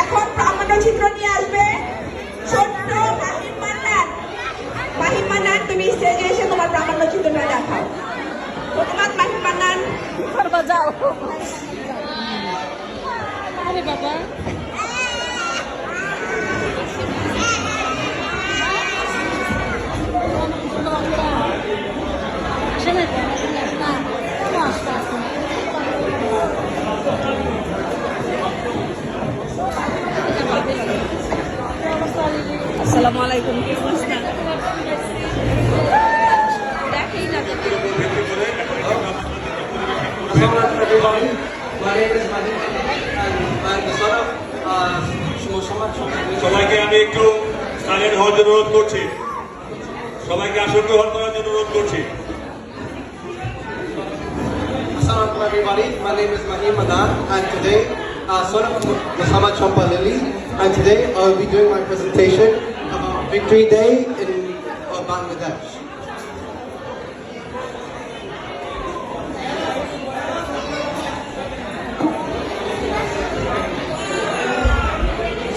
এখন প্রামাণ্যচিত্র নিয়ে আসবে ছোট্ট মাহিম মান্নান। মাহিম মান্নান, তুমি স্টেজে এসে তোমার প্রামাণ্যচিত্রটা দেখাও। ধন্যবাদ মাহিম মান্নান। বাজাও। আরে বাবা। আসসালামু আলাইকুম। সবাইকে আমি একটু স্থানীয় হওয়ার জন্য অনুরোধ করছি, সবাইকে আসক্ত করার জন্য অনুরোধ করছি। Assalamualaikum everybody, my name is Mahim and today, son of Muhammad Shampalili, and today I'll be doing my presentation about Victory Day in Bangladesh.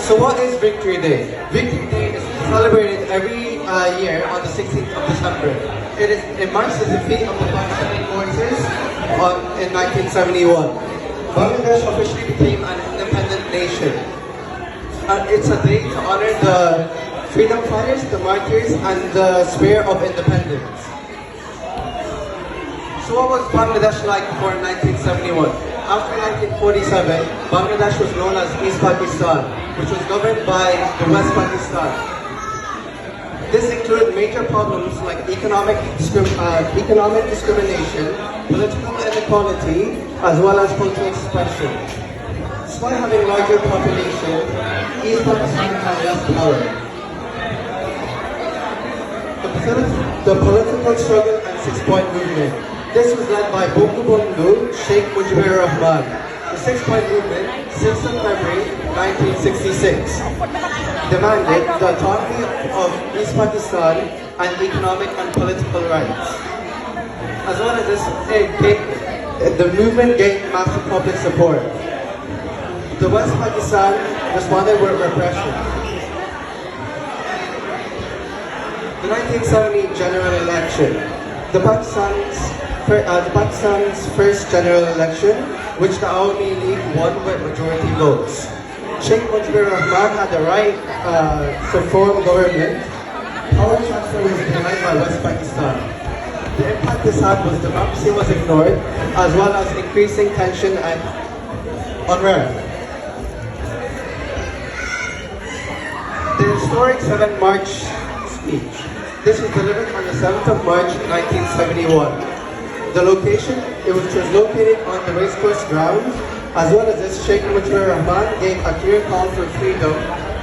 So what is Victory Day? Victory Day is celebrated every year on the 16th of December. It marks the defeat of the Pakistani forces in 1971. Bangladesh officially became an independent nation. It's a day to honor the freedom fighters, the martyrs, and the spirit of independence. So what was Bangladesh like before 1971? After 1947, Bangladesh was known as East Pakistan, which was governed by the West Pakistan. This included major problems like economic discrimination, political inequality, as well as cultural suppression. Despite having larger population, East Pakistan had less power. The political struggle and six-point movement. This was led by Bungu Bundu Sheikh Mujibur Rahman. The six-point movement, 6th of February 1966, demanded the autonomy of East Pakistan and economic and political rights. As well as this, the movement gained massive public support. The West Pakistan responded with repression. The 1970 general election. The Pakistan's first general election, which the Awami League won with majority votes. Sheikh Mujibur Rahman had the right to form government. Power transfer was denied by West Pakistan. The impact this had was democracy was ignored, as well as increasing tension and unrest. The historic 7 March speech. This was delivered on the 7th of March 1971. The location, it was located on the racecourse grounds. As well as this, Sheikh Mujibur Rahman gave a clear call for freedom,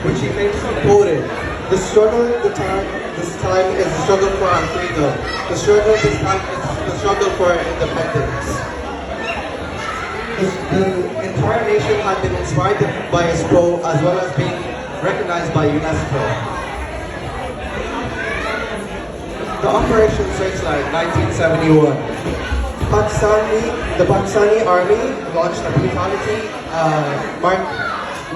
which he famously quoted. The struggle this time is the struggle for our freedom. The struggle this time is the struggle for our independence. The entire nation had been inspired by his quote, as well as being recognized by UNESCO. The Operation Searchlight, 1971. The Pakistani army launched a brutality-marked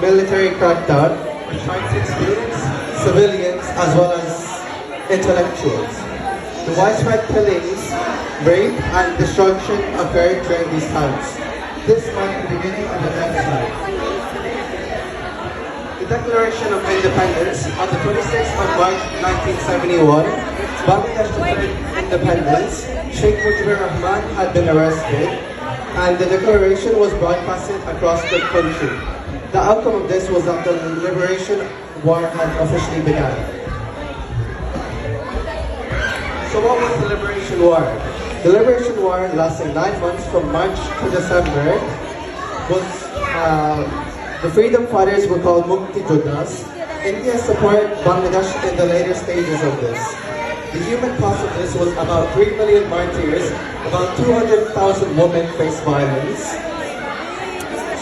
military crackdown, which targeted students, civilians, as well as intellectuals. The widespread killings, rape, and destruction occurred during these times. This marked the beginning of the genocide. The Declaration of Independence on the 26th of March 1971, Bangladesh declared independence. Sheikh Mujibur Rahman had been arrested, and the declaration was broadcasted across the country. The outcome of this was that the Liberation War had officially begun. So what was the Liberation War? The Liberation War, lasting 9 months from March to December, was the freedom fighters were called Mukti Joddhas. India supported Bangladesh in the later stages of this. The human cost of this was about 3 million martyrs, about 200,000 women faced violence.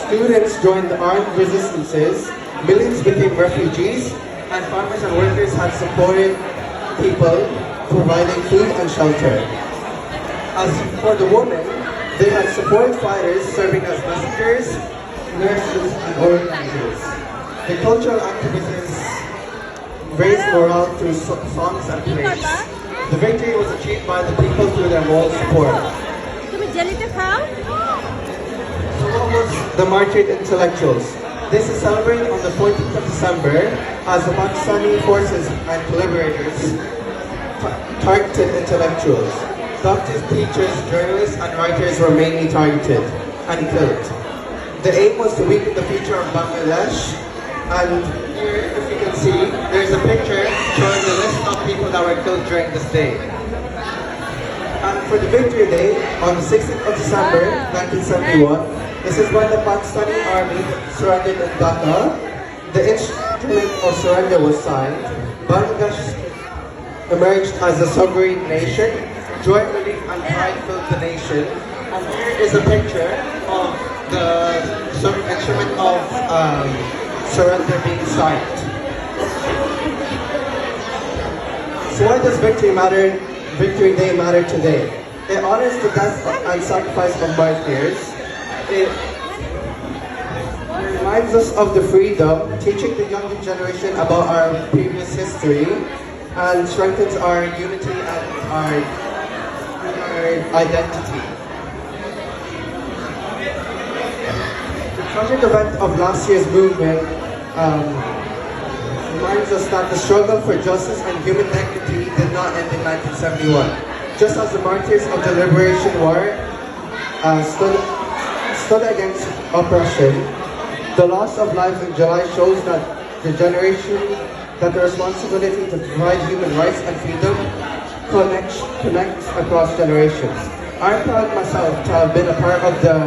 Students joined the armed resistances, millions became refugees, and farmers and workers had supported people providing food and shelter. As for the women, they had supported fighters serving as messengers, nurses, and organizers. The cultural activities raised morale through songs and plays. The victory was achieved by the people through their moral support. তুমি জেলিটা খাও? So what was the martyred intellectuals? This is celebrated on the 14th of December as the Pakistani forces and collaborators targeted intellectuals. Doctors, teachers, journalists, and writers were mainly targeted and killed. The aim was to weaken the future of Bangladesh, and here, if you can see, there's a picture showing the list of people that were killed during this day. And for the Victory Day, on the 16th of December 1971, this is when the Pakistani army surrendered in Dhaka. The instrument of surrender was signed. Bangladesh emerged as a sovereign nation. Joy, relief, and pride filled the nation. And here is a picture of the instrument of surrender being signed. So why does Victory Day matter today? It honors the death and sacrifice of martyrs. It reminds us of the freedom, teaching the younger generation about our previous history, and strengthens our unity and our identity. The tragic event of last year's movement reminds us that the struggle for justice and human dignity did not end in 1971. Just as the martyrs of the Liberation War stood against oppression, the loss of life in July shows that the responsibility to provide human rights and freedom connects across generations. I'm proud myself to have been a part of the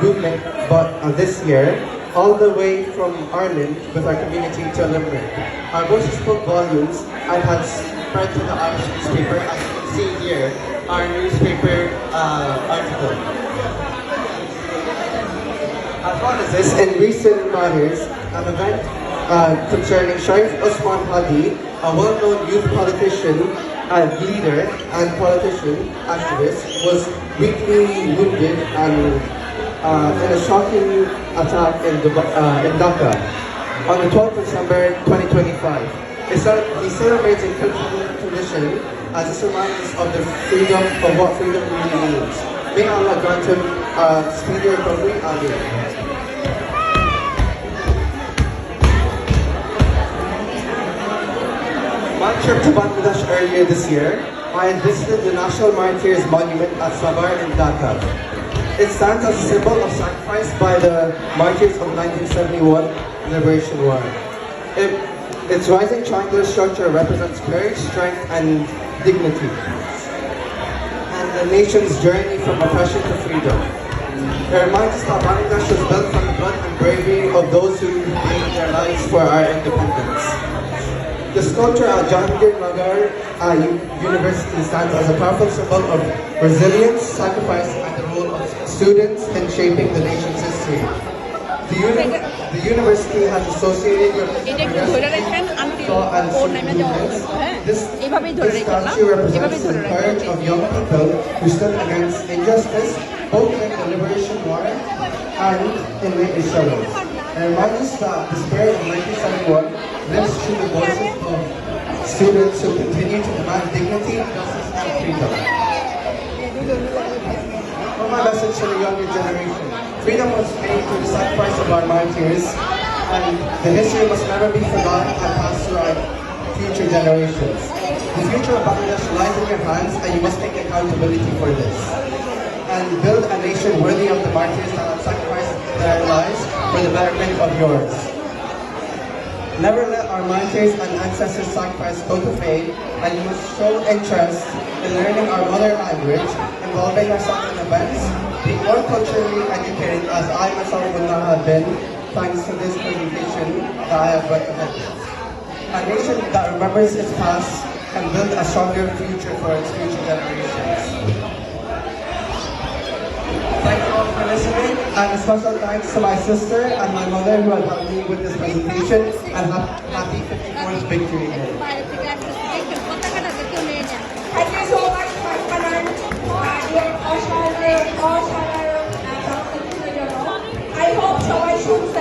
movement, but this year, all the way from Ireland with our community to Limerick. Our voices spoke volumes and had spread to the Irish newspaper, as you can see here, our newspaper article. As well as this, in recent matters, an event concerning Sharif Osman Hadi, a well-known youth politician, leader and politician activist, was weakly wounded and in a shocking attack in Dhaka on the 12th of December 2025. He celebrates in condition as this reminds us of the freedom of what freedom really means. May Allah grant him speedy recovery. Ameen. My trip to Bangladesh earlier this year, I had visited the National Martyrs Monument at Sabar in Dhaka. It stands as a symbol of sacrifice by the martyrs of 1971 Liberation War. Its rising triangular structure represents courage, strength, and dignity, and the nation's journey from oppression to freedom. It reminds us that Bangladesh was built from the blood and bravery of those who gave their lives for our independence. The sculpture at Jahangir Nagar University stands as a powerful symbol of resilience, sacrifice, and the role of students in shaping the nation's history. The university has associated with thought and movements. This statue represents the courage of young people who stood against injustice, both in the Liberation War and in later struggles. It reminds us that the spirit of 1971 lives through the voices of students who continue to demand dignity, justice, and freedom. For my message to the younger generation, freedom was made through the sacrifice of our martyrs, and the history must never be forgotten and passed to our future generations. The future of Bangladesh lies in your hands, and you must take accountability for this. And build a nation worthy of the martyrs that have sacrificed their lives for the betterment of yours. Never let our martyrs and ancestors' sacrifice go to fade, and you must show interest in learning our mother language, involving yourself in events, being more culturally educated as I myself would not have been, thanks to this presentation that I have recommended. A nation that remembers its past can build a stronger future for its future generations. Thank you all for listening, and a special thanks to my sister and my mother who have helped me with this presentation, and happy 54th Victory Day. Thank you so much, Mahim. I hope so সবাই শুনছে